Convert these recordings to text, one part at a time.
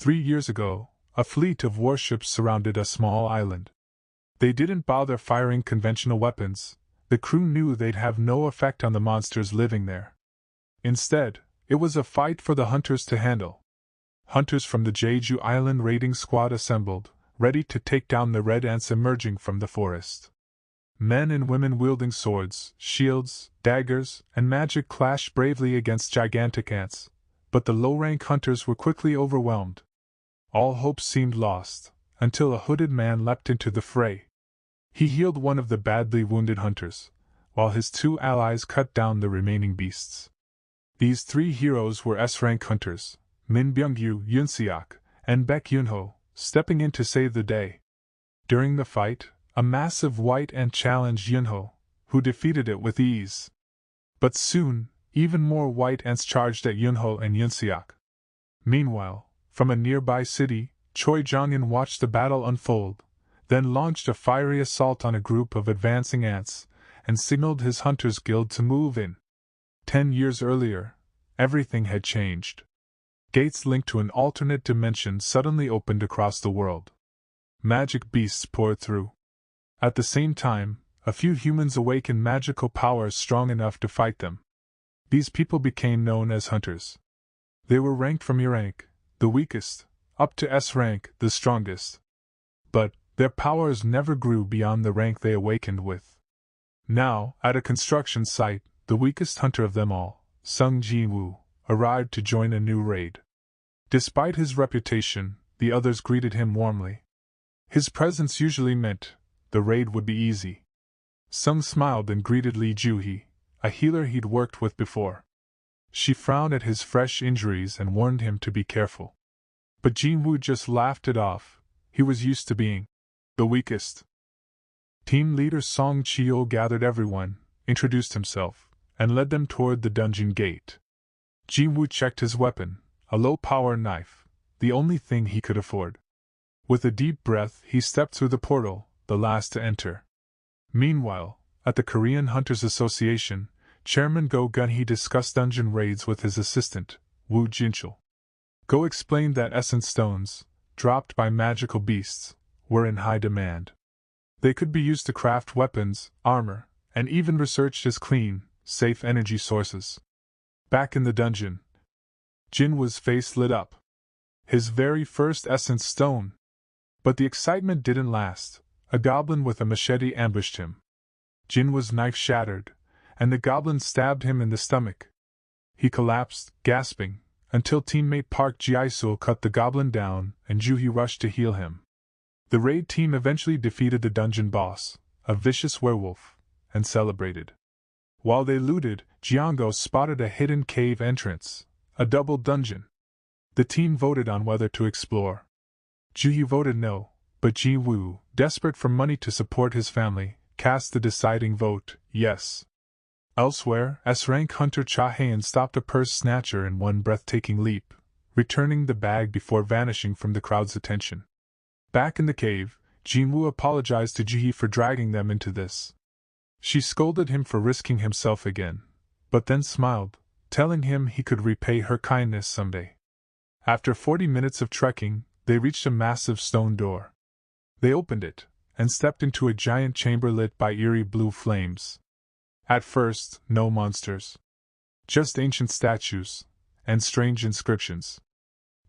3 years ago, a fleet of warships surrounded a small island. They didn't bother firing conventional weapons. The crew knew they'd have no effect on the monsters living there. Instead, it was a fight for the hunters to handle. Hunters from the Jeju Island Raiding Squad assembled, ready to take down the red ants emerging from the forest. Men and women wielding swords, shields, daggers, and magic clashed bravely against gigantic ants, but the low-rank hunters were quickly overwhelmed. All hope seemed lost, until a hooded man leapt into the fray. He healed one of the badly wounded hunters, while his 2 allies cut down the remaining beasts. These 3 heroes were S-rank hunters, Byung-Gyu, Yoon-seok, and Baek Yoonho, stepping in to save the day. During the fight, a massive white ant challenged Yoonho, who defeated it with ease. But soon, even more white ants charged at Yoonho and Yoon-seok. Meanwhile, from a nearby city, Choi Jong-in watched the battle unfold, then launched a fiery assault on a group of advancing ants, and signaled his hunters guild to move in. 10 years earlier, everything had changed. Gates linked to an alternate dimension suddenly opened across the world. Magic beasts poured through. At the same time, a few humans awakened magical powers strong enough to fight them. These people became known as hunters. They were ranked from E rank, the weakest, up to S rank, the strongest. But their powers never grew beyond the rank they awakened with. Now, at a construction site, the weakest hunter of them all, Sung Jin-Woo, arrived to join a new raid. Despite his reputation, the others greeted him warmly. His presence usually meant the raid would be easy. Sung smiled and greeted Lee Joo-hee, a healer he'd worked with before. She frowned at his fresh injuries and warned him to be careful. But Jinwoo just laughed it off. He was used to being the weakest. Team leader Song Chio gathered everyone, introduced himself, and led them toward the dungeon gate. Jinwoo checked his weapon, a low-power knife, the only thing he could afford. With a deep breath, he stepped through the portal, the last to enter. Meanwhile, at the Korean Hunters Association, Chairman Go Gunhee discussed dungeon raids with his assistant, Woo Jinchul. Go explained that essence stones, dropped by magical beasts, were in high demand. They could be used to craft weapons, armor, and even researched as clean, safe energy sources. Back in the dungeon, Jinwoo's face lit up. His very first essence stone. But the excitement didn't last. A goblin with a machete ambushed him. Jinwoo's knife shattered, and the goblin stabbed him in the stomach. He collapsed, gasping, until teammate Park Ji-sul cut the goblin down and Joo-hee rushed to heal him. The raid team eventually defeated the dungeon boss, a vicious werewolf, and celebrated. While they looted, Jeonggo spotted a hidden cave entrance, a double dungeon. The team voted on whether to explore. Joo-hee voted no, but Jinwoo, desperate for money to support his family, cast the deciding vote, yes. Elsewhere, S-rank hunter Cha Hae-In stopped a purse snatcher in one breathtaking leap, returning the bag before vanishing from the crowd's attention. Back in the cave, Jinwoo apologized to Joo-hee for dragging them into this. She scolded him for risking himself again, but then smiled, telling him he could repay her kindness someday. After 40 minutes of trekking, they reached a massive stone door. They opened it, and stepped into a giant chamber lit by eerie blue flames. At first, no monsters. Just ancient statues, and strange inscriptions.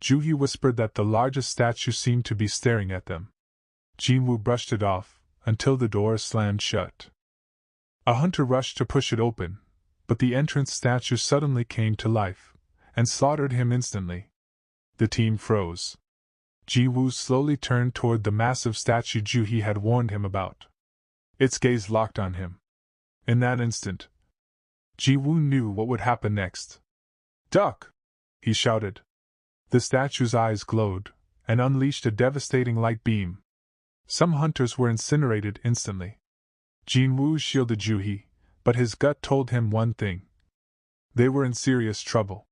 Joo-hee whispered that the largest statue seemed to be staring at them. Jinwoo brushed it off, until the door slammed shut. A hunter rushed to push it open, but the entrance statue suddenly came to life, and slaughtered him instantly. The team froze. Jinwoo slowly turned toward the massive statue Joo-hee had warned him about. Its gaze locked on him. In that instant, Jinwoo knew what would happen next. "Duck!" he shouted. The statue's eyes glowed, and unleashed a devastating light beam. Some hunters were incinerated instantly. Jinwoo shielded Joo-hee, but his gut told him one thing. They were in serious trouble.